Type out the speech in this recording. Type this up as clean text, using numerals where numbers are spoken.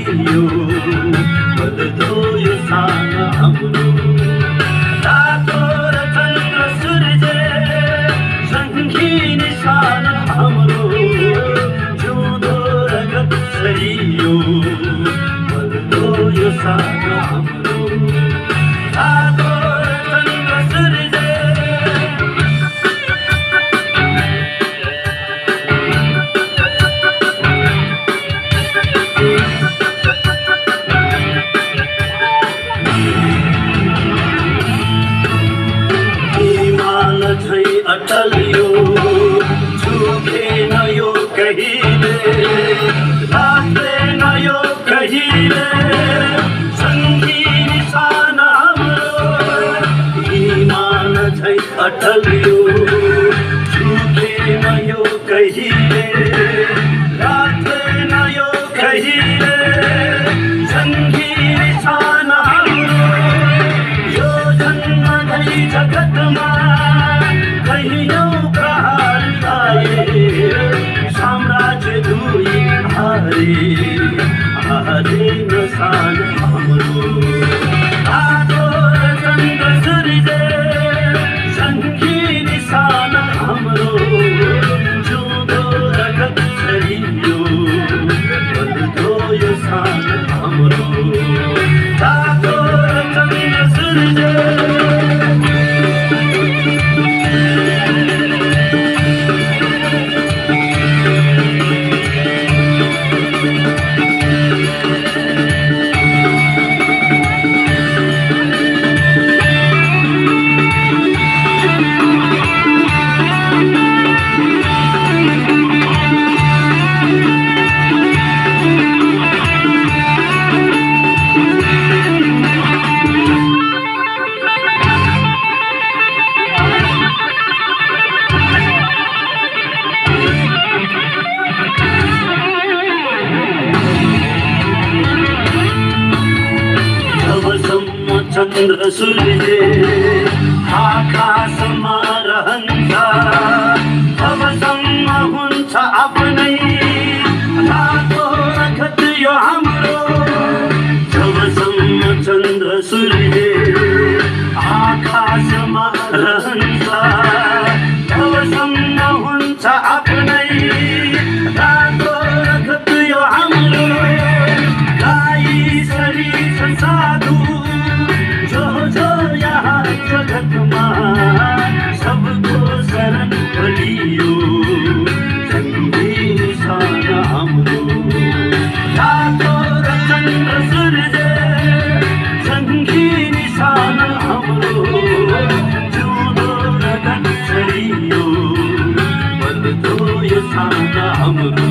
छरियो बल्दो यो सानो हाम्रो रातो र चन्द्र सूर्य सङ्गी निशान हाम्रो जिउँदो रगत छरियो बल्दो यो सानो हाम्रो रातो र चन्द्र सूर्य अटल यो झुकेन यो कहिले लाग्दैन यो कहिले सङ्गी निशान हाम्रो इमान झै अटल यो झुकेन यो कहिले लाग्दैन यो कहिले सङ्गी निशान हाम्रो यो जन्म धै जगतमा साम्राज्य दुई हरे नसान हाम्रो रातो र चन्द्र सूर्य सङ्गी निशान हाम्रो जिउँदो रगत छरियो बल्दो यो सान हाम्रो रातो र चन्द्र सूर्य चन्द्र सूर्य आकाशमा रहन्छ तबसम्म हुन्छ आफ्नै रातो रगत यो हाम्रो जबसम्म चन्द्र सूर्य आकाशमा रहन्छ तबसम्म हुन्छ आफ्नै रातो रगत यो हाम्रो गाई सरी साधु जगतमा सबको शरण बलियो सङ्गी निशान हाम्रो रातो र चन्द्र सूर्य सङ्गी निशान हाम्रो जिउँदो रगत छरियो बल्दो यो सान हाम्रो